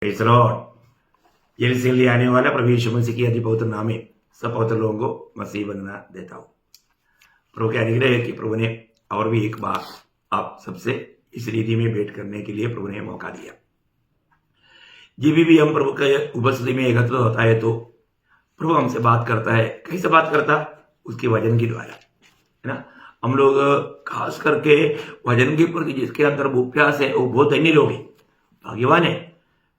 Praise Lord. यरूशलेम आने वाला प्रभु यीशु मसीह की अति पवित्र नाम में सब पवित्र लोगों को मसीह वंदना देता हूँ। प्रभु के अनुग्रह है कि प्रभु ने और भी एक बार आप सबसे इस रीति में भेंट करने के लिए प्रभु ने मौका दिया। जब भी हम प्रभु के उपस्थिति में एकत्र होता है तो प्रभु हमसे बात करता है। कैसे बात करता? उसके वचन के द्वारा, है ना। हम लोग खास करके वचन के प्रति जिसके अंदर प्यास है वो बहुत धन्य लोग हैं, भाग्यवान है,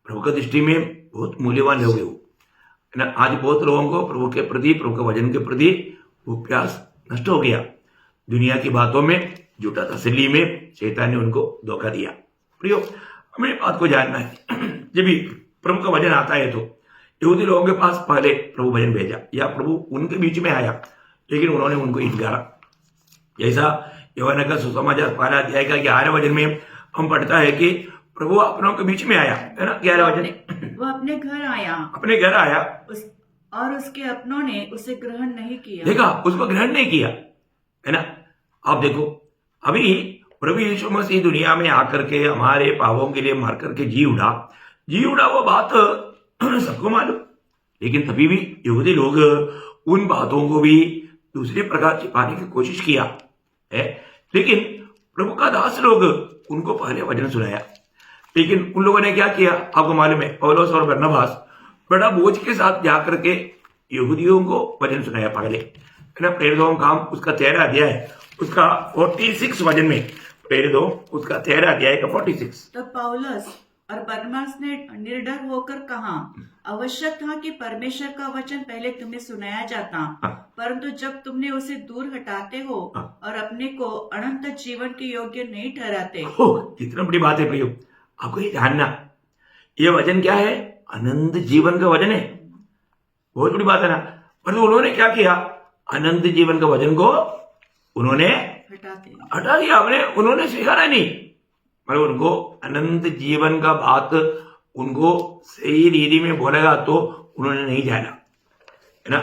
प्रभु की दृष्टि में बहुत मूल्यवान लोग हैं वो, है ना। आज बहुत लोगों को प्रभु के प्रति, प्रभु के वचन के प्रति वो प्यास नष्ट हो गया। दुनिया की बातों में, झूठा तसल्ली में शैतान ने उनको धोखा दिया। प्रियो, हमें बात को जानना है। जब भी प्रभु का वचन आता है तो यहूदी लोगों के पास पहले प्रभु वचन भेजा या प्रभु उनके बीच में आया, लेकिन उन्होंने उनको इनकारा। जैसा यूहन्ना का सुसमाचार 12 अध्याय का 11 वचन में हम पढ़ता है कि प्रभु अपनों के बीच में आया, है ना। 11 वचन, वो अपने घर आया और उसके अपनों ने उसे ग्रहण नहीं किया। देखा, उसको ग्रहण नहीं किया, है ना। आप देखो, अभी प्रभु यीशु मसीह दुनिया में आकर के हमारे पापों के लिए मार करके जी उड़ा वो बात सबको मालूम, लेकिन तभी भी यहूदी लोग उन बातों को भी दूसरे प्रकार छिपाने की कोशिश किया है। लेकिन प्रभु का दास लोग उनको पहले वचन सुनाया, लेकिन उन लोगों ने क्या किया आपको मालूम है। पौलुस और बरनबास बड़ा बोझ के साथ जाकर के यहूदियों को वचन सुनाया पहले, है ना। प्रेरितों का काम उसका 13 अध्याय उसका 46 वचन में, प्रेरितों उसका 13 अध्याय का 46। तब पौलुस और बरनबास ने निर्डर होकर कहा, आवश्यक था कि परमेश्वर का वचन पहले तुम्हें सुनाया जाता, परंतु जब तुमने उसे दूर हटाते हो और अपने को अनंत जीवन के योग्य नहीं ठहराते। कितना बड़ी बात है प्रियो, आपको ये जानना, ये वचन क्या है? अनंत जीवन का वचन है। बहुत बड़ी बात है ना। परंतु उन्होंने क्या किया? अनंत जीवन का वचन को उन्होंने हटा दिया। उन्होंने स्वीकारा नहीं, मतलब उनको अनंत जीवन का बात उनको सही रीति में बोलेगा तो उन्होंने नहीं जाना, है ना।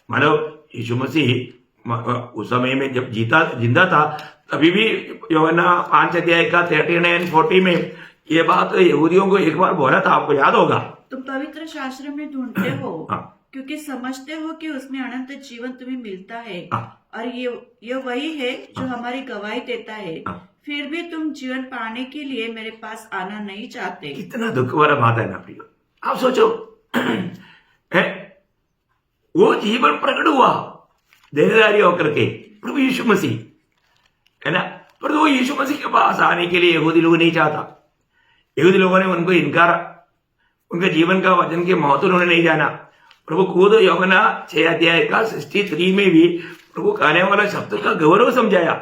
मतलब यीशु मसीह उस समय में जब जिंदा था तभी भी यूहन्ना 5 अध्याय का 39 40 में ये बात यहूदियों को एक बार बोला था, आपको याद होगा। तुम पवित्र शास्त्र में ढूंढते हो क्योंकि समझते हो कि उसमें अनंत जीवन तुम्हें मिलता है, और ये वही है जो हमारी गवाही देता है। फिर भी तुम जीवन पाने के लिए मेरे पास आना नहीं चाहते। कितना दुख वाला बात है ना प्रियो। आप सोचो, है वो जीवन प्रकट हुआ देहधारी होकर के प्रभु यीशु मसीह, है ना। पर वो यीशु मसीह के पास आने के लिए यहूदी लोग नहीं चाहता। यहूदी लोगों ने उनको इनकारा, उनके जीवन का वचन के महत्व उन्होंने नहीं जाना। प्रभु खुद यूहन्ना 6 अध्याय का 63 में भी प्रभु कहने वाला शब्द का गौरव समझाया।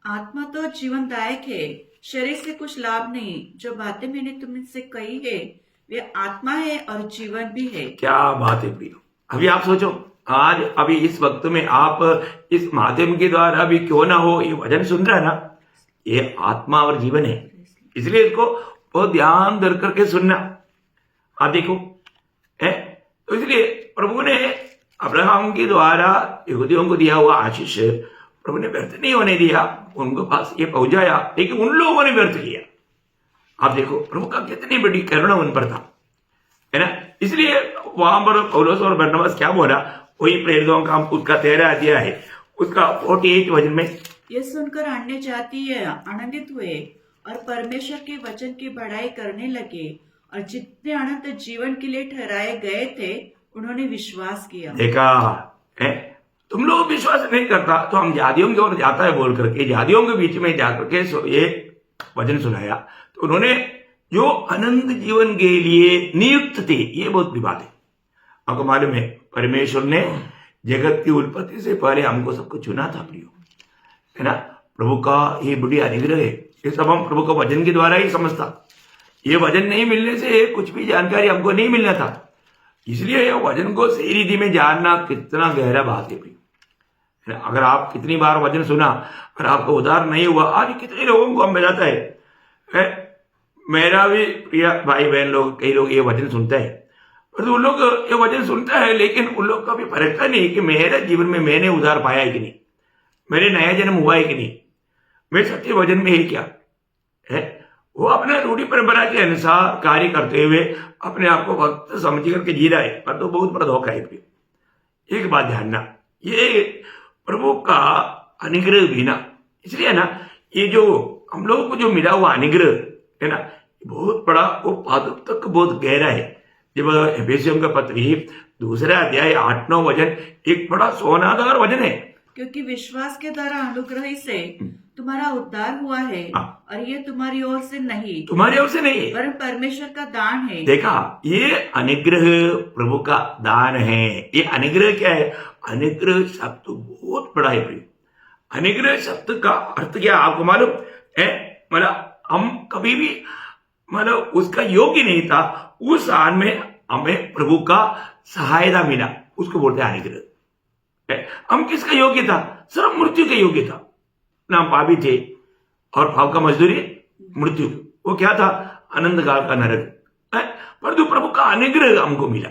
आत्मा तो जीवनदायक है, शरीर से कुछ लाभ नहीं। जो बातें मैंने तुमसे कही है वे आत्मा है और जीवन भी है। क्या बात है प्रियो। अभी आप सोचो, आज अभी इस वक्त में आप इस माध्यम के द्वारा अभी क्यों ना हो ये वचन सुन रहा है ना, ये आत्मा और जीवन है। इसलिए इसको बहुत ध्यान धर करके सुनना। आप देखो, है तो इसलिए प्रभु ने अब्राहम के द्वारा यहूदियों को दिया हुआ आशीष प्रभु ने व्यर्थ नहीं होने दिया, उनको पास ये पहुंचाया, लेकिन उन लोगों ने व्यर्थ किया। आप देखो प्रभु का कितनी बड़ी करुणा उन पर था, है ना। इसलिए वहां पर पौलुस और बरनबास क्या बोला, वही प्रेरितों का उसका 13 अध्याय है उसका 48 वचन में, ये सुनकर अन्य जातीय आनंदित हुए और परमेश्वर के वचन की बढ़ाई करने लगे, और जितने अनंत जीवन के लिए ठहराए गए थे उन्होंने विश्वास किया। देखा है, तुम लोग विश्वास नहीं करता तो हम जातियों की ओर जाता है बोल करके जातियों के बीच में जाकर के ये वचन सुनाया, तो उन्होंने जो अनंत जीवन के लिए नियुक्त थे। ये बहुत बड़ी बात है। आपको मालूम है परमेश्वर ने जगत की उत्पत्ति से पहले हमको सबको चुना था प्रियो, है ना। प्रभु का ये बड़ी अनुग्रह है। ये सब हम प्रभु का वचन के द्वारा ही समझता। ये वचन नहीं मिलने से कुछ भी जानकारी हमको नहीं मिलना था। इसलिए वचन को सही रीति में जानना कितना गहरा बात है प्रियो। अगर आप कितनी बार वचन सुना और आपको उद्धार नहीं हुआ, आज कितने लोगों को हम बताता है। मेरा भी प्रिय भाई बहन लोग, कई लोग ये वचन सुनते हैं, पर उन लोग ये वचन सुनता है लेकिन उन लोग का भी परखता नहीं कि मेरे जीवन में मैंने उद्धार पाया है कि नहीं, मेरे नया जन्म हुआ है कि नहीं, मैं सत्य वचन में ही क्या है। वो अपने रूढ़ी परंपरा के अनुसार कार्य करते हुए अपने आप को भक्त समझ करके जी रहा है, पर तो बहुत बड़ा धोखा है। एक बात ध्यान ना, ये प्रभु का अनुग्रह भी ना, इसलिए ना ये जो हम लोगों को जो मिला हुआ अनुग्रह है ना, बहुत बड़ा, वो पादप तक बहुत गहरा है। जब एफेसियों का पत्री 2 अध्याय 8-9 वचन एक बड़ा सोनादार वचन है, क्योंकि विश्वास के द्वारा अनुग्रह से तुम्हारा उद्धार हुआ है, और ये तुम्हारी ओर से नहीं, तुम्हारी ओर से नहीं, वरन परमेश्वर का दान है। देखा, ये अनुग्रह प्रभु का दान है। ये अनुग्रह क्या है? अनुग्रह शब्द बहुत बड़ा है प्रिय। अनुग्रह शब्द का अर्थ क्या आपको मालूम है? मतलब हम कभी भी मतलब उसका योग्य नहीं था, उस आन में हमें प्रभु का सहायता मिला, उसको बोलते हैं अनुग्रह। हम किसका योग्य था? सिर्फ मृत्यु के योग्य था ना, हम पापी थे और पाप का मजदूरी मृत्यु। वो क्या था? अनंत काल का नरक। परंतु प्रभु का अनुग्रह हमको मिला।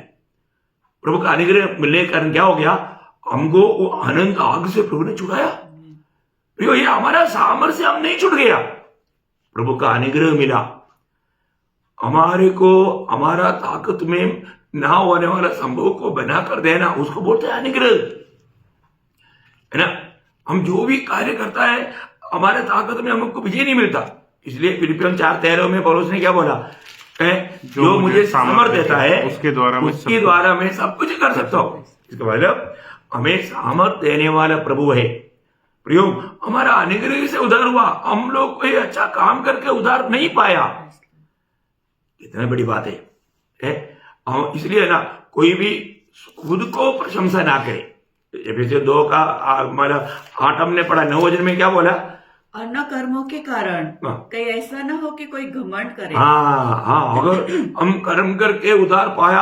प्रभु का अनुग्रह मिलने के कारण क्या हो गया? हमको वो अनंत आग से प्रभु ने छुड़ाया। प्रियो, ये हमारा सामर्थ्य हम नहीं छूट गया, प्रभु का अनुग्रह मिला हमारे को। हमारा ताकत में ना होने वाला संभव को बनाकर देना, उसको बोलते हैं अनुग्रह, है ना। हम जो भी कार्य करता है हमारे ताकत में हमको विजय नहीं मिलता। इसलिए फिलिपियन 4:13 में पौलुस ने क्या बोला? जो मुझे सामर्थ्य देता है उसके द्वारा मैं सब कुछ कर सकता हूँ। इसका मतलब हमें सामर्थ्य देने वाला प्रभु है। प्रियो, हमारा अनुग्रह से उद्धार हुआ, हम लोग कोई अच्छा काम करके उद्धार नहीं पाया। कितनी बड़ी बात है? इसलिए ना कोई भी खुद को प्रशंसा ना करे। एफेसियों 2 का मतलब 8 हमने पढ़ा, 9 वचन में क्या बोला? और न कर्मों के कारण कहीं ऐसा न हो कि कोई घमंड करे। हाँ, अगर हम कर्म करके उद्धार पाया,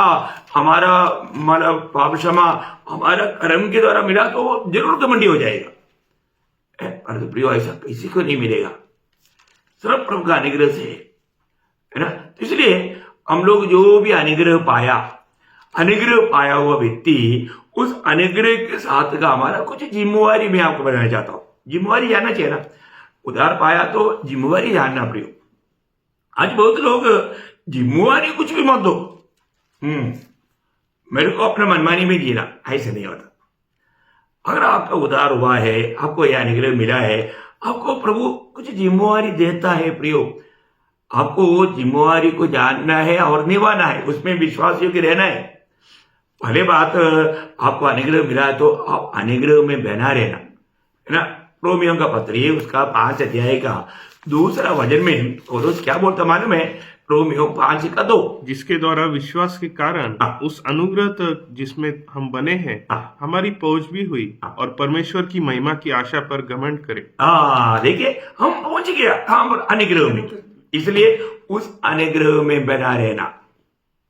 हमारा मतलब पाप क्षमा हमारा कर्म के द्वारा मिला, तो वो जरूर घमंडी हो जाएगा। पर प्रियो, ऐसा किसी को नहीं मिलेगा, सिर्फ प्रभु का अनुग्रह से, है ना। तो इसलिए हम लोग जो भी अनुग्रह पाया हुआ व्यक्ति, उस अनुग्रह के साथ का हमारा कुछ जिम्मेवारी मैं आपको बताना चाहता हूं। जिम्मेवारी जानना चाहिए ना, उधार पाया तो जिम्मेवारी जानना प्रियो। आज बहुत लोग जिम्मेवारी कुछ भी मत दो, मेरे को अपना मनमानी में जीना, ऐसे नहीं होता। अगर आपका उधार हुआ है, आपको यह अनुग्रह मिला है, आपको प्रभु कुछ जिम्मेवारी देता है प्रियो, आपको वो जिम्मेवारी को जानना है और निभाना है, उसमें विश्वास योग्य रहना है। पहले बात, आपको अनुग्रह मिला है तो आप अनुग्रह में बना रहना, है ना। रोमियो का पत्री उसका 5 अध्याय का 2 वचन में पौलुस क्या बोलता मालूम है? रोमियो 5:2, जिसके द्वारा विश्वास के कारण उस अनुग्रह तक जिसमें हम बने हैं हमारी पहुंच भी हुई, और परमेश्वर की महिमा की आशा पर घमंड करे। देखिए, हम पहुंच गया कहां पर? अनुग्रह में। इसलिए उस अनुग्रह में बना रहना,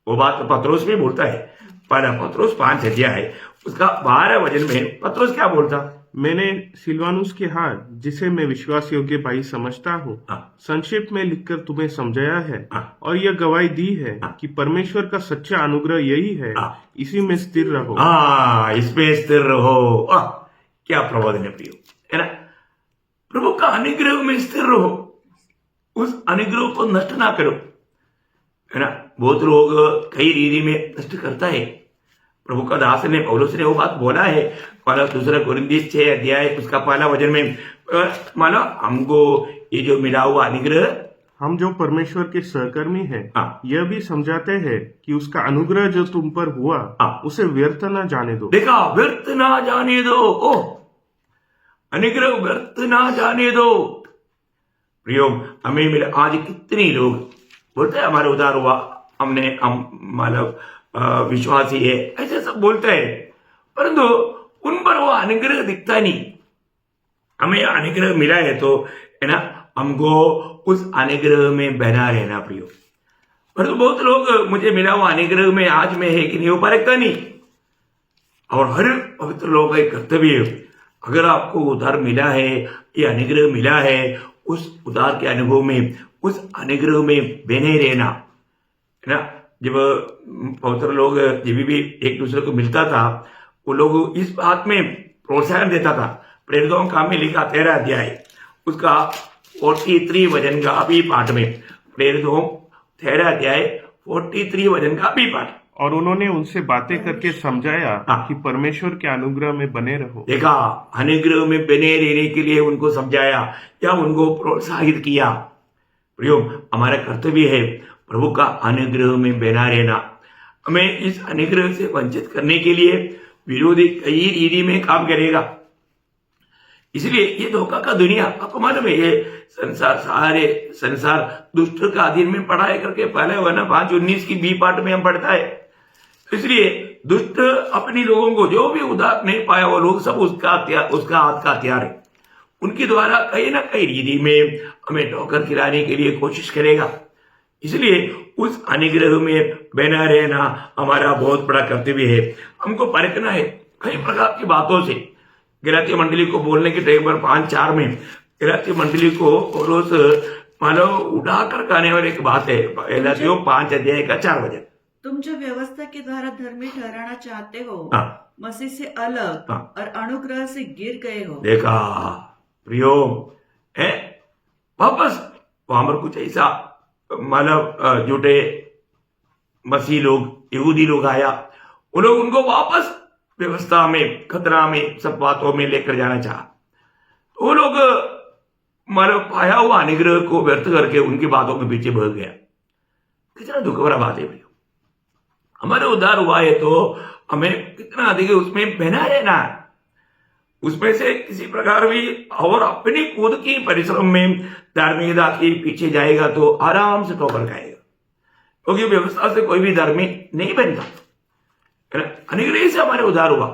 वो बात पत्रोस भी बोलता है। पहला पत्रोस 5 अध्याय उसका 12 वचन में पत्रोस क्या बोलता? मैंने सिलवानुस के हाथ, जिसे मैं विश्वास योग्य भाई समझता हूँ, संक्षेप में लिखकर तुम्हें समझाया है, और यह गवाही दी है कि परमेश्वर का सच्चा अनुग्रह यही है, इसी में स्थिर रहो। इसमें स्थिर रहो। क्या प्रबोधन है प्रियो, है ना। प्रभु का अनुग्रह में स्थिर रहो, उस अनुग्रह को नष्ट ना करो, है ना। बहुत लोग कई रीति में नष्ट करता है। प्रभु का दास ने पौलुस ने वो बात बोला है, 2 कोरिन्थियों 6 अध्याय उसका 1 वचन में, मानो हमको ये जो मिला हुआ अनुग्रह, हम जो परमेश्वर के सहकर्मी हैं, यह भी समझाते हैं कि उसका अनुग्रह जो तुम पर हुआ उसे व्यर्थ ना जाने दो। देखा, व्यर्थ ना जाने दो। अनुग्रह व्यर्थ ना जाने दो प्रियो। हमें मिला, आज कितने लोग बोलते हैं हमारे उधार हुआ, हम मतलब विश्वासी है, ऐसे सब बोलते हैं, परंतु उन पर वो अनुग्रह दिखता नहीं। हमें अनुग्रह मिला है तो, है ना, हमको उस अनुग्रह में बना रहना प्रियो। परंतु बहुत लोग मुझे मिला हुआ अनुग्रह में आज में है कि नहीं, वो परखता नहीं। और हर पवित्र लोग का कर्तव्य है, अगर आपको उधार मिला है, ये अनुग्रह मिला है, उस उधार के अनुभव में, उस अनुग्रह में बने रहना, है ना। जब पवित्र लोग जब भी एक दूसरे को मिलता था, वो लोग इस बात में प्रोत्साहन देता था। प्रेरितों का काम में लिखा 13 अध्याय उसका 43 वचन का अभी पाठ में, प्रेरित हों 13 अध्याय 43 वचन का बी पाठ। और उन्होंने उनसे बातें करके समझाया हाँ। कि परमेश्वर के अनुग्रह में बने रहो। देखा, अनुग्रह में बने रहने के लिए उनको समझाया या उनको प्रोत्साहित किया। प्रियो, हमारा कर्तव्य है प्रभु का अनुग्रह में बना रहना। हमें इस अनुग्रह से वंचित करने के लिए विरोधी कई रीति में काम करेगा। इसलिए ये धोखा का दुनिया, आपको मालूम है, ये सारे संसार दुष्ट का अधीन में पढ़ाई करके पहले वरना 5:19 की बी पार्ट में हम पढ़ता है। इसलिए दुष्ट अपनी लोगों को, जो भी उधार नहीं पाया वो लोग सब उसका हाथ का हथियार है। उनके द्वारा कहीं ना कहीं रीति में हमें ठोकर खिलाने के लिए कोशिश करेगा। इसलिए उस अनुग्रह में बना रहना हमारा बहुत बड़ा कर्तव्य है। हमको परखना है कई प्रकार की बातों से। गलातिया मंडली को बोलने के टाइम पर 5:4 में गलातिया मंडली को पौलुस मानो उड़ा कर कहने वाली एक बात है। गलातियों 5 अध्याय का 4 वचन। तुम जो व्यवस्था के द्वारा धर्मी ठहराना चाहते हो, हाँ। मसीह से अलग हाँ। और अनुग्रह से गिर गए हो। देखा प्रियो, है वापस वहां पर कुछ ऐसा मतलब झूठे मसीह लोग, यहूदी लोग आया, वो लोग उनको वापस व्यवस्था में, खतरा में, सब बातों में लेकर जाना चाहा। तो वो लोग मतलब पाया हुआ अनुग्रह को व्यर्थ करके उनकी बातों के पीछे भाग गया। कितना दुख भरा बात है भैया। हमारे उद्धार हुआ है तो हमें कितना अधिक उसमें बना रहना है। उसमें से किसी प्रकार भी और अपनी खुद की परिश्रम में धार्मिकता के पीछे जाएगा तो आराम से ठोकर खाएगा, क्योंकि व्यवस्था से कोई भी धर्मी नहीं बनता। अनुग्रह से हमारे उद्धार हुआ,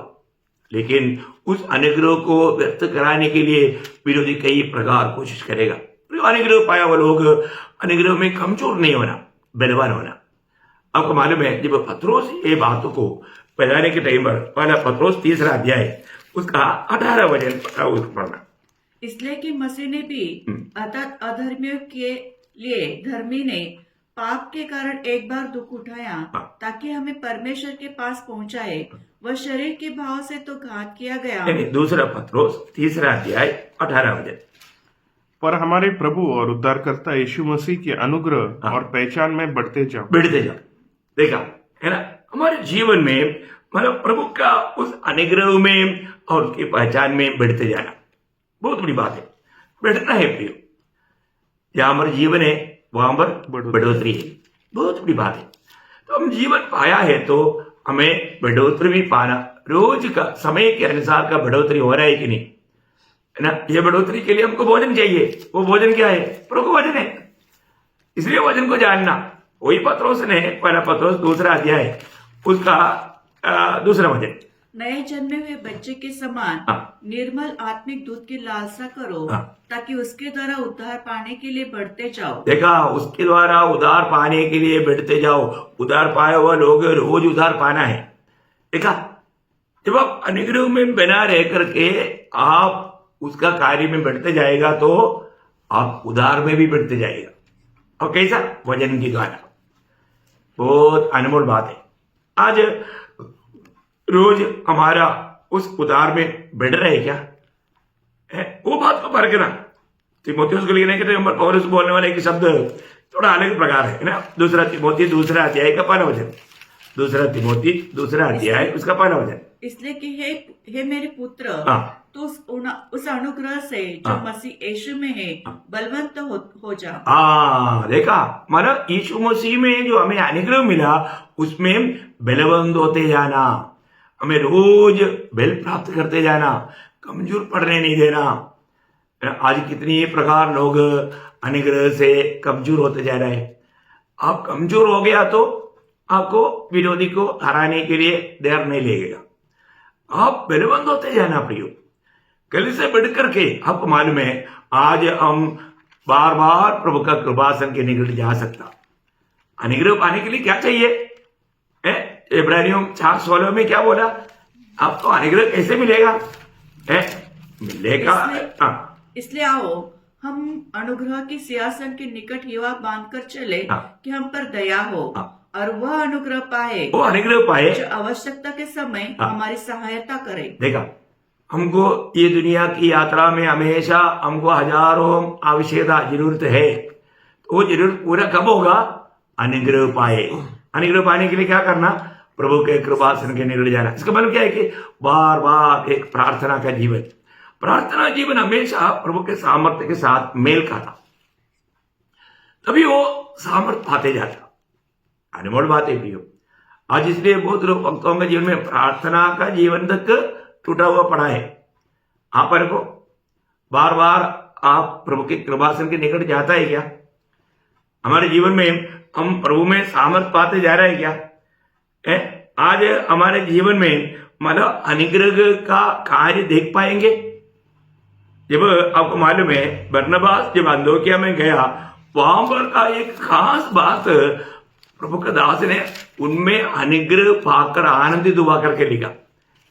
लेकिन उस अनुग्रह को व्यक्त कराने के लिए विरोधी कई प्रकार कोशिश करेगा। अनुग्रह पाया हुआ लोग अनुग्रह में कमजोर नहीं होना, बलवान होना। आपको मालूम है, जब पत्रोस ये बातों को बताने के टाइम पर पहला पत्रोस 3 अध्याय उसका 18 वचन पढ़ना। इसलिए कि मसीह ने भी अर्थात अधर्मियों के लिए धर्मी ने पाप के कारण एक बार दुख उठाया, ताकि हमें परमेश्वर के पास पहुंचाए। वह शरीर के भाव से तो घात किया गया। दूसरा पत्रोस 3 अध्याय 18 वचन। पर हमारे प्रभु और उद्धारकर्ता यीशु मसीह के अनुग्रह और पहचान में बढ़ते जाओ। देखा है ना, हमारे जीवन में मतलब प्रभु का उस अनुग्रह में और उसकी पहचान में बढ़ते जाना बहुत बड़ी बात है। बढ़ना है प्रियो, जहां हमारा जीवन है वहां पर बढ़ोतरी है, बहुत बड़ी बात है। तो हम जीवन पाया है तो हमें बढ़ोतरी भी पाना, रोज का समय के अनुसार का बढ़ोतरी हो रहा है कि नहीं, है ना। ये बढ़ोतरी के लिए हमको भोजन चाहिए। वो भोजन क्या है? प्रभु भोजन है। इसलिए भोजन को जानना, वही पत्रोस ने पहला पत्रोस 2 अध्याय उसका 2 वचन। नए जन्मे हुए बच्चे के समान निर्मल आत्मिक दूध की लालसा करो, ताकि उसके द्वारा उद्धार पाने के लिए बढ़ते जाओ। देखा, उसके द्वारा उद्धार पाने के लिए बढ़ते जाओ। उद्धार पाया हुआ लोग रोज उद्धार पाना है। देखा, जब आप अनुग्रह में बना रह करके आप उसका कार्य में बढ़ते जाएगा तो आप उद्धार में भी बढ़ते जाएगा। और कैसा? वचन के द्वारा। बहुत अनमोल बात है। आज रोज हमारा उस उद्धार में बढ़ रहा है क्या है? वो बात को परखना। तीमुथियुस को लिखने के टाइम पर पौलुस बोलने वाले एक शब्द थोड़ा अलग प्रकार है ना। 2 तीमुथी 2 अध्याय का 1 वचन। 2 तीमुथी 2 अध्याय उसका 1 वचन। इसलिए कि हे मेरे पुत्र, तो उस अनुग्रह से जो मसीह यीशु में है बलवंत हो जा। देखा, मतलब यीशु मसीह में जो हमें अनुग्रह मिला उसमें बलवंत होते जाना, हमें रोज बल प्राप्त करते जाना, कमजोर पड़ने नहीं देना। आज कितनी प्रकार लोग अनुग्रह से कमजोर होते जा रहे हैं। आप कमजोर हो गया तो आपको विरोधी को हराने के लिए देर नहीं लगेगा। आप बलवंत होते जाना प्रियो। कल से बढ़ करके आपको मालूम है, आज हम बार बार प्रभु का कृपासन के निकट जा सकता। अनुग्रह पाने के लिए क्या चाहिए? इब्रानियों 4:16 में क्या बोला? आपको अनुग्रह कैसे मिलेगा? मिलेगा। इसलिए आओ हम अनुग्रह की सिंहासन के निकट युवा बांधकर चले कि हम पर दया हो और वह अनुग्रह पाए, वो अनुग्रह पाए जो आवश्यकता के समय हमारी सहायता करे। देखा, हमको ये दुनिया की यात्रा में हमेशा हमको हजारों आवश्यकता जरूरत है, तो वो जरूरत पूरा कब होगा? अनुग्रह पाए। अनुग्रह पाने के लिए क्या करना? प्रभु के कृपासन के निकट जाना। इसका मतलब क्या है कि बार बार एक प्रार्थना का जीवन, प्रार्थना जीवन हमेशा प्रभु के सामर्थ्य के साथ मेल खाता, तभी वो सामर्थ्य पाते जाता। अनमोल बात है प्रियो। आज इसलिए बहुत लोग भक्तों के जीवन में प्रार्थना का जीवन तक टूटा हुआ पड़ा है। आप को बार बार आप प्रभु के कृपासन के निकट जाता है क्या? हमारे जीवन में हम प्रभु में सामर्थ्य पाते जा रहे हैं क्या? आज हमारे जीवन में मतलब अनुग्रह का कार्य देख पाएंगे? जब आपको मालूम है बरनबास जब अंदोकिया में गया, वहां पर का एक खास बात प्रभु का दास ने उनमें अनुग्रह पाकर आनंदित हुआ करके लिखा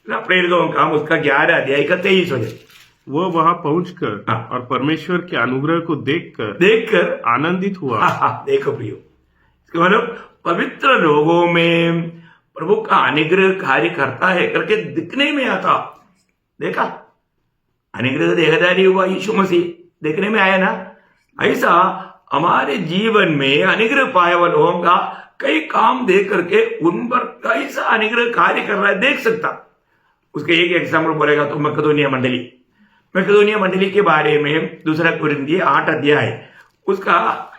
ना। प्रेरितों का उसका 11 अध्याय का 23 वजह वो वहां पहुंचकर और परमेश्वर के अनुग्रह को देखकर आनंदित हुआ। देखो प्रियो, इसका मतलब पवित्र लोगों में प्रभु का अनुग्रह कार्य करता है करके दिखने में आता। देखा, अनुग्रह देहधारी हुआ यीशु मसीह देखने में आया ना। ऐसा हमारे जीवन में अनुग्रह पाए वाले लोगों का कई काम देख करके उन पर कैसा अनुग्रह कार्य कर रहा है देख सकता। उसके एक एग्जाम्पल बोलेगा तो मकदोनिया मंडली के बारे में 2 कुरिन्थियों 8 अध्याय उसका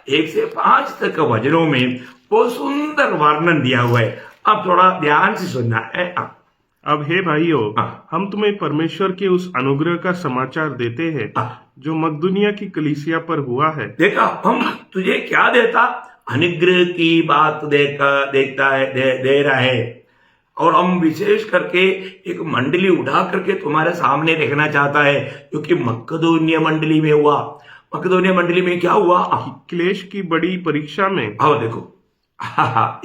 1 से 5 तक वचनों में वो सुंदर वर्णन दिया हुआ है। अब थोड़ा ध्यान से सुनना है। अब हे भाइयों, हम तुम्हें परमेश्वर के उस अनुग्रह का समाचार देते हैं जो मकदूनिया की कलीसिया पर हुआ है। देखा, हम तुझे क्या देता? अनुग्रह की बात देखता है, दे रहा है। और हम विशेष करके एक मंडली उठा करके तुम्हारे सामने रखना चाहता है, क्योंकि मकदोनिया मंडली में हुआ। मकदोनिया मंडली में क्या हुआ? क्लेश की बड़ी परीक्षा में। आओ देखो,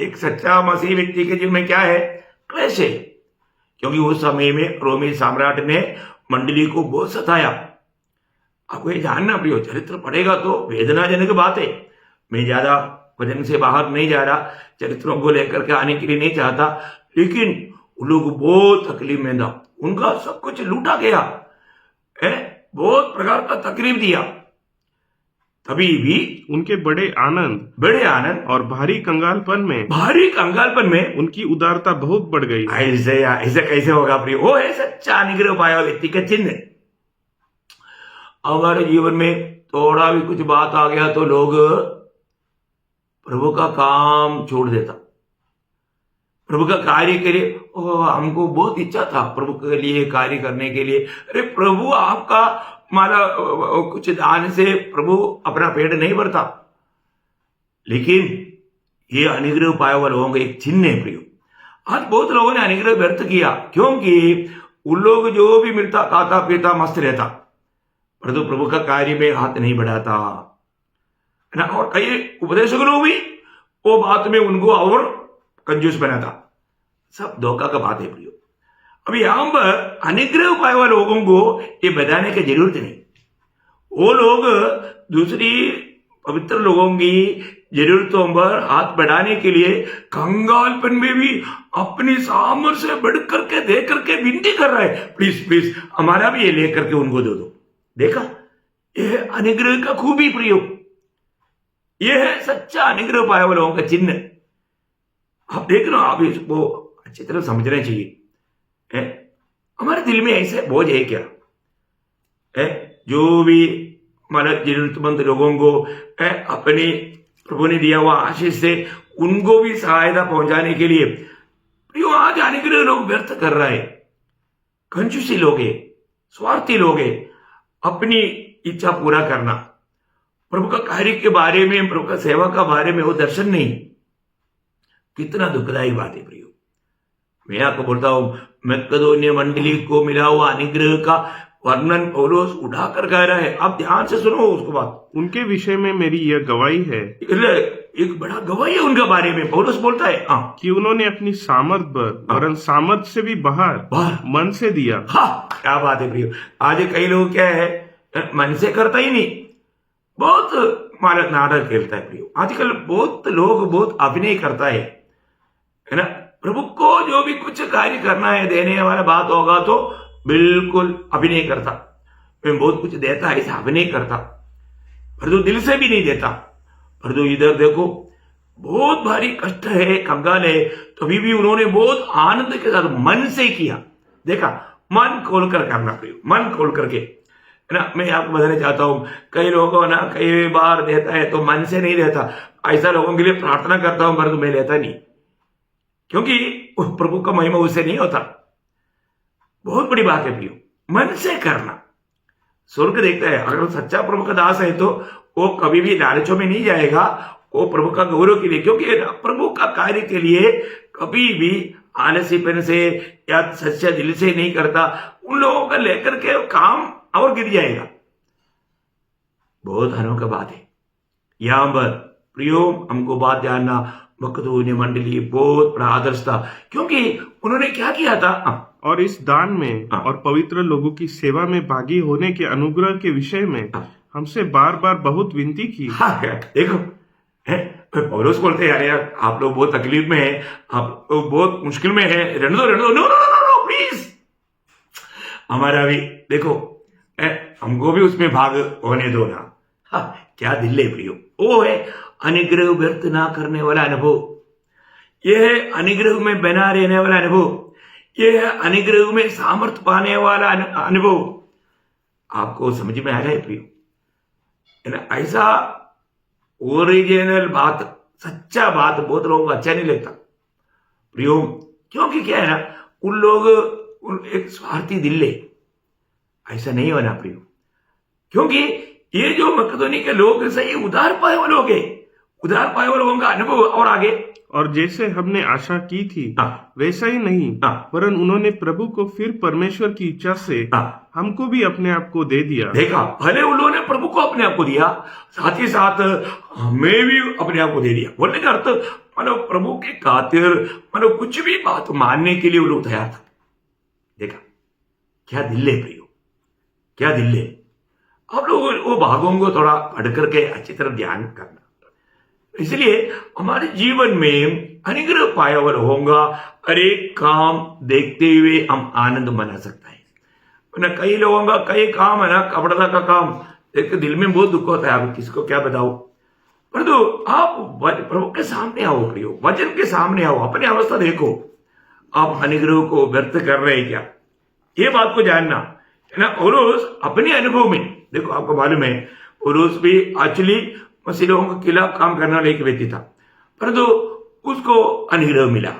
एक सच्चा मसीह व्यक्ति के जीवन में क्या है? क्लेश है। क्योंकि उस समय में रोमी सम्राट ने मंडली को बहुत सताया। आपको ये जानना प्रियो, चरित्र पढ़ेगा तो वेदनाजनक बात है। मैं ज्यादा वचन से बाहर नहीं जा रहा, चरित्रों को लेकर के आने के लिए नहीं चाहता, लेकिन वो लोग बहुत तकलीफ में था। उनका सब कुछ लूटा गया है, बहुत प्रकार का तकलीफ दिया। तभी भी उनके बड़े आनंद और भारी कंगालपन में उनकी उदारता बहुत बढ़ गई। ऐसे कैसे होगा प्रिय? वो है सच्चा अनुग्रह पाया व्यक्ति का चिन्ह। हमारे जीवन में थोड़ा भी कुछ बात आ गया तो लोग प्रभु का काम छोड़ देता, प्रभु का कार्य के लिए। हमको बहुत इच्छा था प्रभु के लिए कार्य करने के लिए। अरे प्रभु आपका मारा कुछ दान से प्रभु अपना पेट नहीं भरता, लेकिन ये अनुग्रह पाया हुआ लोगों का एक चिन्ह है प्रियो। आज बहुत लोगों ने अनुग्रह व्यर्थ किया, क्योंकि उन लोग जो भी मिलता खाता पीता मस्त रहता, परंतु प्रभु का कार्य में हाथ नहीं बढ़ाता ना। और कई उपदेशक लोग भी वो बात में उनको और कंजूस बनाता। सब धोखा का बात है प्रियो। अब यहां पर अनुग्रह पाए हुए लोगों को ये बताने की जरूरत नहीं। वो लोग दूसरी पवित्र लोगों की जरूरतों पर हाथ बढ़ाने के लिए कंगालपन में भी अपनी सामर्थ्य से बढ़ करके दे करके विनती कर रहा है, प्लीज प्लीज हमारा भी ये लेकर के उनको दे दो। देखा, यह अनुग्रह का खूबी प्रियो, यह है सच्चा अनुग्रह पाए हुए लोगों का चिन्ह। आप देख लो, आप इसको अच्छी तरह समझना चाहिए। हमारे दिल में ऐसे बोझ है क्या? जो भी हमारे जरूरतमंद लोगों को अपने प्रभु ने दिया हुआ आशीष से उनको भी सहायता पहुंचाने के लिए प्रियो आज अनुग्रह लोग व्यर्थ कर रहा है। कंजूसी लोग है, स्वार्थी लोग है, अपनी इच्छा पूरा करना, प्रभु का कार्य के बारे में, प्रभु का सेवा का बारे में वो दर्शन नहीं। कितना दुखदायी बात है प्रियो। मैं आपको बोलता हूं, मकदोनिया मंडली को मिला हुआ अनुग्रह का वर्णन पौलुस उठाकर कह रहा है। आप ध्यान से सुनो उसको बात। उनके विषय में मेरी यह गवाही है, एक बड़ा गवाही है उनके बारे में। पौलुस बोलता है कि उन्होंने अपनी सामर्थ पर वरन सामर्थ से भी बाहर मन से दिया। क्या बात है प्रियो। आज कई लोग क्या है, मन से करता ही नहीं, बहुत मानक नाटक खेलता है प्रियो। आजकल बहुत लोग बहुत अभिनय करता है ना। प्रभु को जो भी कुछ कार्य करना है, देने वाला बात होगा तो बिल्कुल अभिनय करता, मैं बहुत कुछ देता है ऐसा अभिनय करता, परंतु दिल से भी नहीं देता। परंतु इधर देखो बहुत भारी कष्ट है, कंगाल है, तभी भी उन्होंने बहुत आनंद के साथ मन से किया। देखा, मन खोलकर करना प्रिय, मन खोल करके, है ना। मैं आपको बताना चाहता हूं, कई लोगों ना कई बार देता है तो मन से नहीं देता। ऐसा लोगों के लिए प्रार्थना करता हूं परंतु मैं लेता नहीं, क्योंकि प्रभु का महिमा उससे नहीं होता। बहुत बड़ी बात है प्रियो, मन से करना। स्वर्ग देखता है, अगर सच्चा प्रभु का दास है तो वो कभी भी लालचों में नहीं जाएगा, वो प्रभु का गौरव के लिए, क्योंकि प्रभु का कार्य के लिए कभी भी आलसीपन से या सच्चे दिल से नहीं करता। उन लोगों का लेकर के काम और गिर जाएगा। बहुत अनोखा बात है। यहां पर प्रियो हमको बात जानना, मकदूनी मंडली बहुत बड़ा आदर्श था, क्योंकि उन्होंने क्या किया था। और इस दान में और पवित्र लोगों की सेवा में भागी होने के अनुग्रह के विषय में हमसे बार बार बहुत विनती की। हाँ, देखो पौलुस बोलते हैं, यार आप लोग बहुत तकलीफ में हैं, आप लोग बहुत मुश्किल में हैं, रहने दो, no no no no please. हमारा भी देखो, हमको भी उसमें भाग होने दो ना। हाँ, क्या दिल है प्रियो, वो है अनुग्रह व्यर्थ ना करने वाला अनुभव। यह है अनुग्रह में बना रहने वाला अनुभव। यह है अनुग्रह में सामर्थ्य पाने वाला अनुभव। आपको समझ में आ रहा है प्रियो, है ना। ऐसा ओरिजिनल बात, सच्चा बात बहुत लोगों को अच्छा नहीं लगता प्रियो, क्योंकि क्या है ना, उन लोग एक स्वार्थी दिल है। ऐसा नहीं होना प्रियो, क्योंकि ये जो मकदोनी के लोग सही उधार पाए हुए लोग हैं, उधार पाए हुए लोगों का अनुभव और आगे। और जैसे हमने आशा की थी वैसा ही नहीं, वरन उन्होंने प्रभु को फिर परमेश्वर की इच्छा से हमको भी अपने आप को दे दिया। देखा, भले उन्होंने प्रभु को अपने आप को दिया, साथ ही साथ हमें भी अपने आप को दे दिया। बोलने का अर्थ मानो प्रभु के खातिर मानो कुछ भी बात मानने के लिए वो लोग तैयार था। देखा, क्या दिल है प्रियो, क्या दिल है। आप लोग वो भागों को थोड़ा पढ़ करके अच्छी तरह ध्यान करना। इसलिए हमारे जीवन में अनुग्रह पाया हुआ होगा, हर एक काम देखते हुए हम आनंद मना सकता है ना। कई लोगों का कई काम है ना, कपड़ा का काम देख दिल में बहुत दुख होता है। आप किसको क्या बताओ, परंतु आप प्रभु के सामने आओ प्रियो, वचन के सामने आओ, अपनी अवस्था देखो, आप अनुग्रह को व्यर्थ कर रहे हैं क्या, ये बात को जानना है ना। पौलुस अपने अनुभव में देखो, आपको मालूम है पौलुस भी एक्चुअली मसीह लोगों के खिलाफ काम करने वाला एक व्यक्ति था, परंतु उसको अनुग्रह मिला,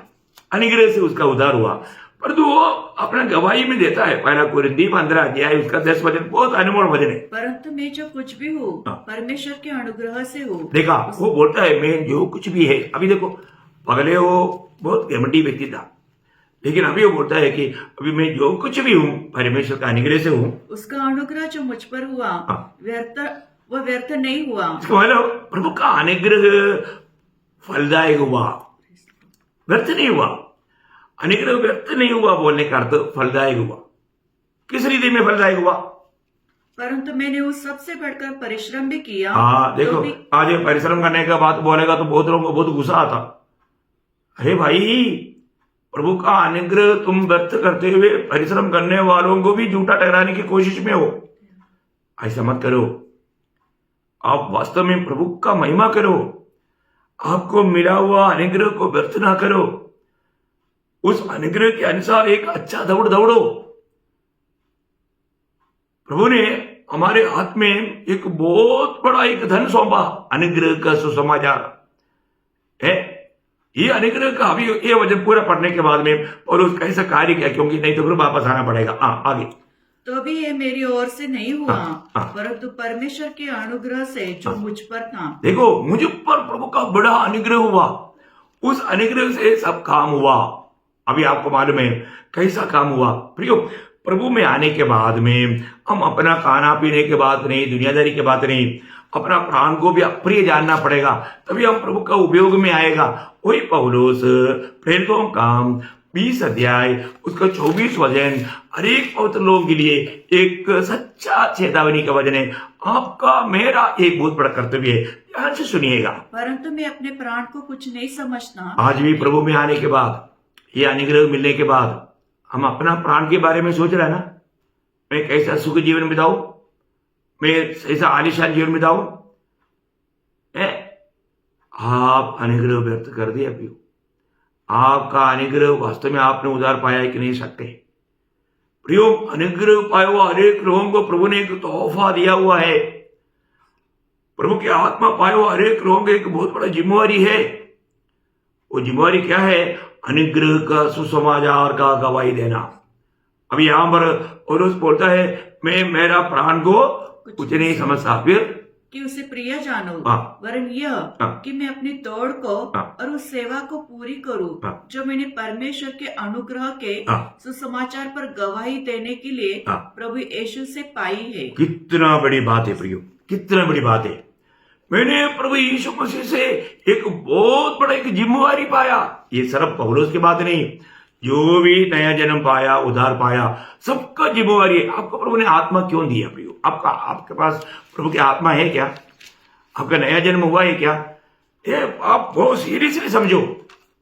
अनुग्रह से उसका उद्धार हुआ। परंतु वो अपना गवाही में देता है, पहला कोरिन्थी 15 अध्याय उसका 10 वचन बहुत अनमोल वचन है। परंतु मैं जो कुछ भी हूँ परमेश्वर के अनुग्रह से हूँ। देखा, वो बोलता है मैं जो कुछ भी है। अभी देखो, पहले वो बहुत घमंडी व्यक्ति था, लेकिन अभी वो बोलता है कि अभी मैं जो कुछ भी हूँ परमेश्वर का अनुग्रह से हूँ। उसका अनुग्रह जो मुझ पर हुआ वो व्यर्थ नहीं हुआ। मतलब प्रभु का अनुग्रह फलदायक हुआ, व्यर्थ नहीं हुआ। अनुग्रह व्यर्थ नहीं हुआ बोलने का अर्थ फलदायक हुआ। किस रीति में फलदायक हुआ? परंतु मैंने उस सबसे बढ़कर परिश्रम भी किया। हाँ देखो, आज ये परिश्रम करने का बात बोलेगा तो बहुत लोगों को बहुत गुस्सा आता। अरे भाई, प्रभु का अनुग्रह तुम व्यर्थ करते हुए परिश्रम करने वालों को भी झूठा ठहराने की कोशिश में हो। ऐसा मत करो। आप वास्तव में प्रभु का महिमा करो। आपको मिला हुआ अनुग्रह को व्यर्थ ना करो। उस अनुग्रह के अनुसार एक अच्छा दौड़ दौड़ो। प्रभु ने हमारे हाथ में एक बहुत बड़ा एक धन सौंपा, अनुग्रह का सुसमाचार है। ये अनुग्रह का अभी ये वचन पूरा पढ़ने के बाद में पौलुस कैसा कार्य किया, क्योंकि नहीं तो फिर वापस आना पड़ेगा। आगे तो भी ये मेरी ओर से नहीं हुआ, परंतु परमेश्वर के अनुग्रह से जो मुझ पर था। देखो, मुझ पर प्रभु का बड़ा अनुग्रह हुआ। उस अनुग्रह से सब काम हुआ। अभी आपको मालूम है कैसा काम हुआ प्रियो। प्रभु में आने के बाद में हम अपना खाना पीने के बात नहीं, दुनियादारी के बात नहीं, अपना प्राण को भी अप्रिय जानना पड़ेगा, तभी हम प्रभु का उपयोग में आएगा। वही पौलुस प्रेरितों का 20 अध्याय उसका 24 वचन हर एक पवित्र लोगों के लिए एक सच्चा चेतावनी का वचन है। आपका मेरा एक बहुत बड़ा कर्तव्य है, ध्यान से सुनिएगा। परंतु मैं अपने प्राण को कुछ नहीं समझता। आज भी प्रभु में आने के बाद, ये अनुग्रह मिलने के बाद हम अपना प्राण के बारे में सोच रहे हैं ना, मैं कैसा सुख जीवन बिताऊं, मैं ऐसा आलिशान जीवन बिताऊं। आप अनुग्रह व्यक्त कर दिया प्रियो। आपका अनुग्रह वास्तव में आपने उधार पाया है कि नहीं सकते प्रियो। अनुग्रह पाया हुआ हरेक लोगों को प्रभु ने एक तोहफा दिया हुआ है। प्रभु की आत्मा पाया हुआ हरेक लोगों की एक बहुत बड़ा जिम्मेवारी है। वो जिम्मेवारी क्या है? अनुग्रह का सुसमाचार का गवाही देना। अभी यहां पर पौलुस बोलता है मैं मेरा प्राण को कुछ नहीं समझता, फिर कि उसे प्रिय जानो, हाँ। वरन यह कि मैं अपनी दौड़ को हाँ। और उस सेवा को पूरी करूं हाँ। जो मैंने परमेश्वर के अनुग्रह के हाँ। सुसमाचार पर गवाही देने के लिए हाँ। प्रभु यीशु से पाई है। कितना बड़ी बात है प्रियो, कितना बड़ी बात है। मैंने प्रभु यीशु मसीह से एक बहुत बड़ा एक जिम्मेवारी पाया। ये सिर्फ पौलुस की बात नहीं, जो भी नया जन्म पाया, उद्धार पाया, सबका जिम्मेवारी है। आपको प्रभु ने आत्मा क्यों दिया प्रियो? आपके पास प्रभु की आत्मा है क्या? आपका नया जन्म हुआ है क्या? ये आप बहुत सीरियसली समझो।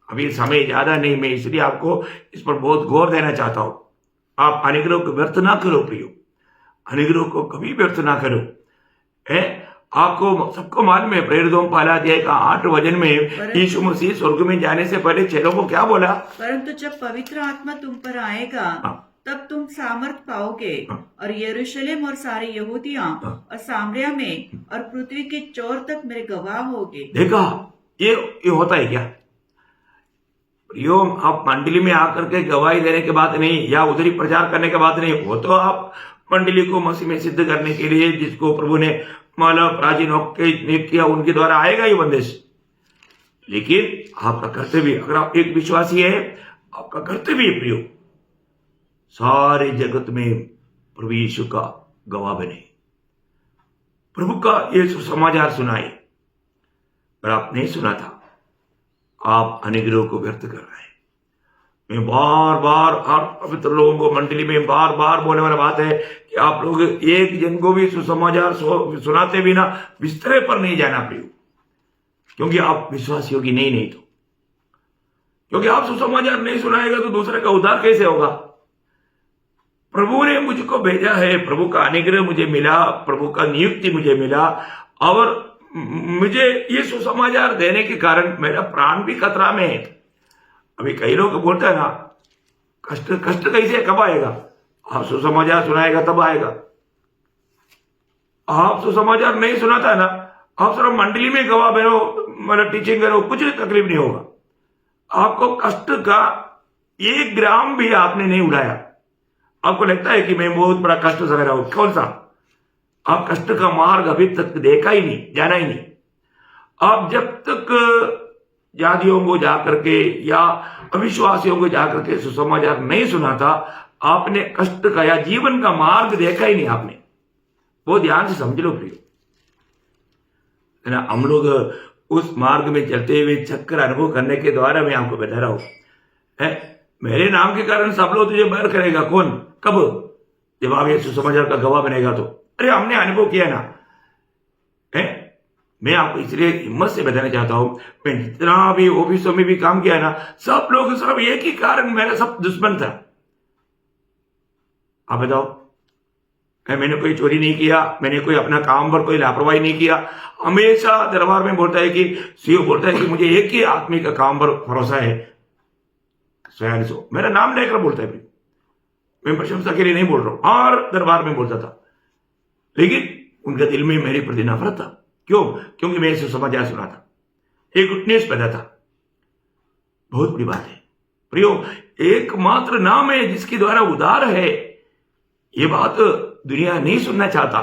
अभी समय ज्यादा नहीं, मैं इसलिए आपको इस पर बहुत गौर देना चाहता हूं। आप अनुग्रह को व्यर्थ ना करो प्रियो, अनुग्रह को कभी व्यर्थ ना करो। आपको सबको मालूम है, प्रेरितों पहला अध्याय का 8 वचन में यीशु मसीह स्वर्ग में जाने से पहले चेलों को क्या बोला? परंतु जब पवित्र आत्मा तुम पर आएगा तब तुम सामर्थ पाओगे और यरूशलेम और सारे यहूदिया और सामरिया में और पृथ्वी के चौर तक मेरे गवाह होगे। देखा, ये होता है क्या प्रियो? आप मंडली में आकर के गवाही देने के बाद नहीं, या उधरी प्रचार करने के बाद नहीं, वो तो आप मंडली को मसीह में सिद्ध करने के लिए, जिसको प्रभु ने मतलब प्राचीनों के नियुक्त किया, उनके द्वारा आएगा ये बंदिश। लेकिन आपका कर्तव्य, अगर आप एक विश्वासी है, आपका कर्तव्य है प्रियो, सारे जगत में प्रभु यीशु का गवाह बने, प्रभु का ये सुसमाचार सुनाए। अगर आप नहीं सुना था, आप अनुग्रह को व्यर्थ कर रहे हैं। मैं बार बार हर पवित्र लोगों को मंडली में बार बार बोलने वाला बात है कि आप लोग एक जन को भी सुसमाचार सुनाते बिना बिस्तरे पर नहीं जाना प्रियो, क्योंकि आप विश्वासी होगी नहीं तो, क्योंकि आप सुसमाचार नहीं सुनाएगा तो दूसरे का उद्धार कैसे होगा? प्रभु ने मुझको भेजा है, प्रभु का अनुग्रह मुझे मिला, प्रभु का नियुक्ति मुझे मिला, और मुझे ये सुसमाचार देने के कारण मेरा प्राण भी खतरा में है। अभी कई लोग बोलते हैं ना, कष्ट कैसे कब आएगा? आप सुसमाचार सुनाएगा तब आएगा। आप सुसमाचार नहीं सुनाता ना, आप सिर्फ मंडली में गवाह बनो, मतलब टीचिंग करो, कुछ तकलीफ नहीं होगा। आपको कष्ट का 1 ग्राम भी आपने नहीं उड़ाया। आपको लगता है कि मैं बहुत बड़ा कष्ट सह रहा हूं, कौन सा? आप कष्ट का मार्ग अभी तक देखा ही नहीं, जाना ही नहीं। आप जब तक जातियों को जाकर के या अविश्वासियों को जाकर के सुसमाचार नहीं सुना था, आपने कष्ट का या जीवन का मार्ग देखा ही नहीं आपने। बहुत ध्यान से समझ लो प्रियो, है ना। हम लोग उस मार्ग में चलते हुए चक्कर अनुभव करने के द्वारा मैं आपको बता रहा हूं, है मेरे नाम के कारण सब लोग तुझे बैर करेगा। कौन? कब? जब आप ये सुसमाचार का गवाह बनेगा तो। अरे हमने अनुभव किया ना, है। मैं आपको इसलिए हिम्मत से बताना चाहता हूं, मैं जितना भी ऑफिसों में भी काम किया ना, सब लोग सिर्फ एक ही कारण, मेरा सब दुश्मन था। आप बताओ, मैंने कोई चोरी नहीं किया, मैंने कोई अपना काम पर कोई लापरवाही नहीं किया। हमेशा दरबार में बोलता है कि सीओ बोलता है कि मुझे एक ही आदमी का काम पर भरोसा है, स्वयं सो मेरा नाम लेकर बोलता है। मैं प्रशंसा के लिए नहीं बोल रहा हूं, और दरबार में बोलता था, लेकिन उनके दिल में मेरे प्रति नफरत था। क्यों? क्योंकि मैं सुसमाचार सुना था, एक गुटनेस पैदा था। बहुत बड़ी बात है प्रियो, एकमात्र नाम है जिसके द्वारा उद्धार है। ये बात दुनिया नहीं सुनना चाहता।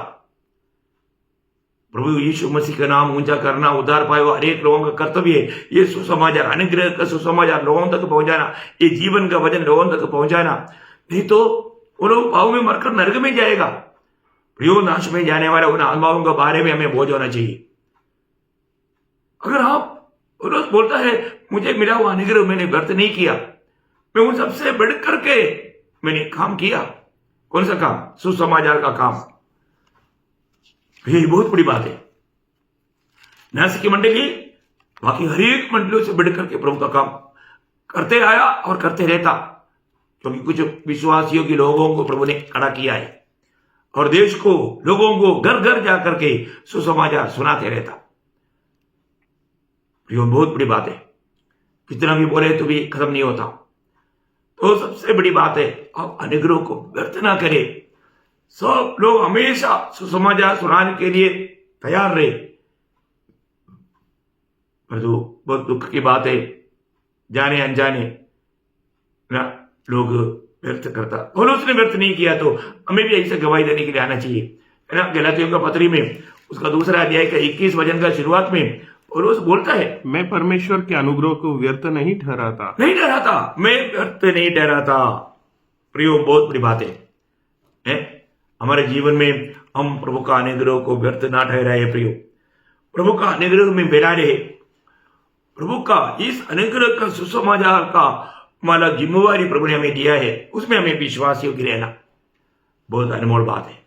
प्रभु यीशु मसीह का नाम ऊंचा करना, उद्धार पाए हुआ हरेक लोगों का कर्तव्य है। ये सुसमाचार, अनुग्रह का सुसमाचार लोगों तक पहुंचाना, ये जीवन का वचन लोगों तक पहुंचाना। नहीं तो वो लोग पाप में मरकर नरक में जाएगा। प्रियो, नाश में जाने वाले उन आत्माओं के बारे में हमें बोझ होना चाहिए। अगर आप रोज बोलता है मुझे मिला हुआ अनुग्रह मैंने व्यर्थ नहीं किया, मैं उन सबसे बढ़ करके मैंने काम किया। कौन सा काम? सुसमाचार का काम। ये बहुत बड़ी बात है। नासिक की मंडली बाकी हरेक मंडलियों से बढ़ करके प्रभु का काम करते आया और करते रहता, क्योंकि कुछ विश्वासियों के लोगों को प्रभु ने खड़ा किया है और देश को, लोगों को घर घर जाकर के सुसमाचार सुनाते रहता। ये बहुत बड़ी बात है, कितना भी बोले तो भी खत्म नहीं होता। तो सबसे बड़ी बात है, आप अनुग्रह को व्यर्थ ना करें। सब लोग हमेशा सुसमाचार सुनाने के लिए तैयार रहे, परंतु बहुत दुख की बात है, जाने अनजाने ना लोग व्यर्थ करता। पौलुस ने व्यर्थ नहीं किया तो हमें भी ऐसे गवाही देने के लिए आना चाहिए, है ना। गलातियों का पत्री में उसका 2 अध्याय का 21 वचन का शुरुआत में पौलुस बोलता है, मैं परमेश्वर के अनुग्रह को व्यर्थ नहीं ठहराता। मैं व्यर्थ नहीं ठहराता। प्रियो, बहुत बड़ी बात है? हमारे जीवन में हम प्रभु का अनुग्रह को व्यर्थ ना ठहराए। प्रियो, प्रभु का अनुग्रह में बना रहे। प्रभु का इस अनुग्रह का सुसमाचार का हमारा जिम्मेवारी प्रभु ने हमें दिया है, उसमें हमें विश्वासियों की रहना बहुत अनमोल बात है।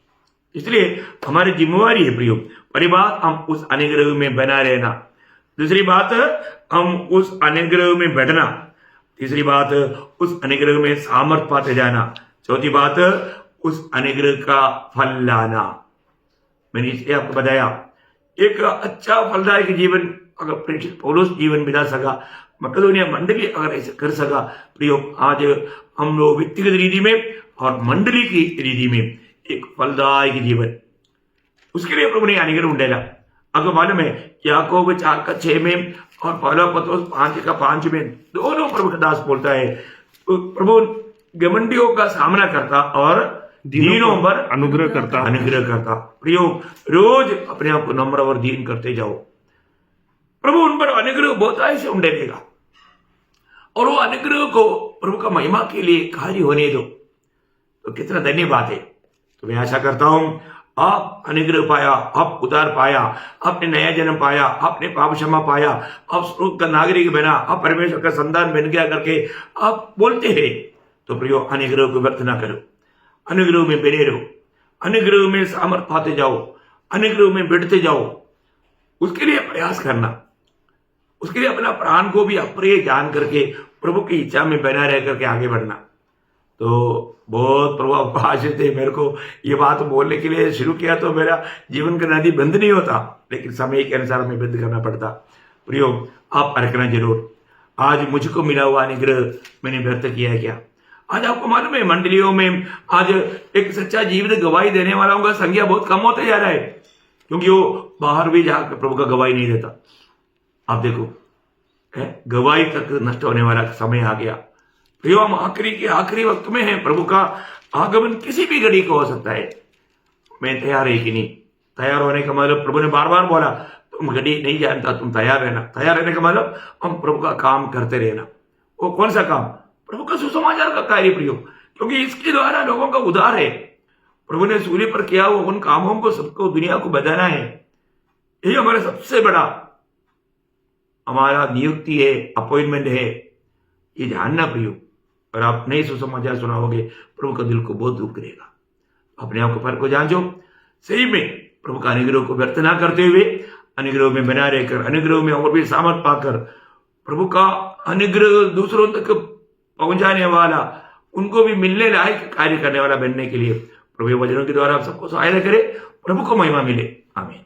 इसलिए हमारी जिम्मेवारी है प्रियो। पहली बात, हम उस अनुग्रह में बना रहना। दूसरी बात, हम उस अनुग्रह में बैठना। तीसरी बात, उस अनुग्रह में सामर्थ पाते जाना। चौथी बात, उस अनुग्रह का फल लाना। मैंने इसलिए आपको बताया, एक अच्छा फलदायक जीवन अगर प्रेषित पौलुस जीवन बिता सका, मकदोनिया मंडली अगर ऐसे कर सका, प्रियो, आज हम लोग व्यक्तिगत रीति में और मंडली की रीति में एक फलदायक जीवन, उसके लिए प्रभु ने अनुग्रह उंडेला। अगर मालूम है, याकूब 4:6 में और पहला पत्रोस 5:5 में दोनों प्रभु का दास बोलता है, तो प्रभु घमंडियों का सामना करता और दीनों पर अनुग्रह करता। प्रियो, रोज अपने आप को नम्र और दीन करते जाओ, प्रभु उन पर अनुग्रह बहुत से उंडेलेगा और वो अनुग्रह को प्रभु का महिमा के लिए कार्य होने दो। तो कितना धन्यवाद है। तो मैं आशा करता हूं आप अनुग्रह पाया, आप उद्धार पाया, आपने नया जन्म पाया, आपने पाप क्षमा पाया, आप स्वर्ग का नागरिक बना, आप परमेश्वर का संतान बन गया करके आप बोलते हैं। तो प्रियो, अनुग्रह को व्यर्थ ना करो, अनुग्रह में बने रहो, अनुग्रह में सामर्थ पाते जाओ, अनुग्रह में बैठते जाओ। उसके लिए प्रयास करना, उसके लिए अपना प्राण को भी अप्रिय जान करके प्रभु की इच्छा में बना रह करके आगे बढ़ना। तो बहुत प्रभाव आशीष थे। मेरे को ये बात बोलने के लिए शुरू किया तो मेरा जीवन का नदी बंद नहीं होता, लेकिन समय के अनुसार हमें बंद करना पड़ता। प्रियो, आप परखना जरूर, आज मुझको मिला हुआ अनुग्रह मैंने व्यर्थ किया है क्या? आज आपको मालूम है, मंडलियों में आज एक सच्चा जीवित गवाही देने वालों का संख्या बहुत कम होते जा रहा है, क्योंकि वो बाहर भी जाकर प्रभु का गवाही नहीं देता। आप देखो, गवाही तक नष्ट होने वाला समय आ गया। प्रियो, हम आखिरी के आखिरी वक्त में हैं। प्रभु का आगमन किसी भी घड़ी को हो सकता है। मैं तैयार है कि नहीं? तैयार होने का मतलब, प्रभु ने बार बार बोला, तुम घड़ी नहीं जानता, तुम तैयार रहना। तैयार रहने का मतलब हम प्रभु का काम करते रहना। वो कौन सा काम? प्रभु का सुसमाचार का कार्य प्रियो, क्योंकि इसके द्वारा लोगों का उद्धार है। प्रभु ने सूर्य पर किया हुआ उन कामों को सबको दुनिया को बताना है। यही हमारा सबसे बड़ा हमारा नियुक्ति है, अपॉइंटमेंट है। ये जानना प्रियो, और आप नहीं सुसमाचार सुनाओगे, प्रभु का दिल को बहुत दुख करेगा। अपने आप को फर्क को जांचो, सही में प्रभु का अनुग्रह को व्यर्थ ना करते हुए अनुग्रह में बना रहकर, अनुग्रह में और भी सामर्थ पाकर, प्रभु का अनुग्रह दूसरों तक पहुंचाने वाला, उनको भी मिलने लायक कार्य करने वाला बनने के लिए प्रभु वचनों के द्वारा आप सबको सहायता करे। प्रभु को महिमा मिले। आमीन।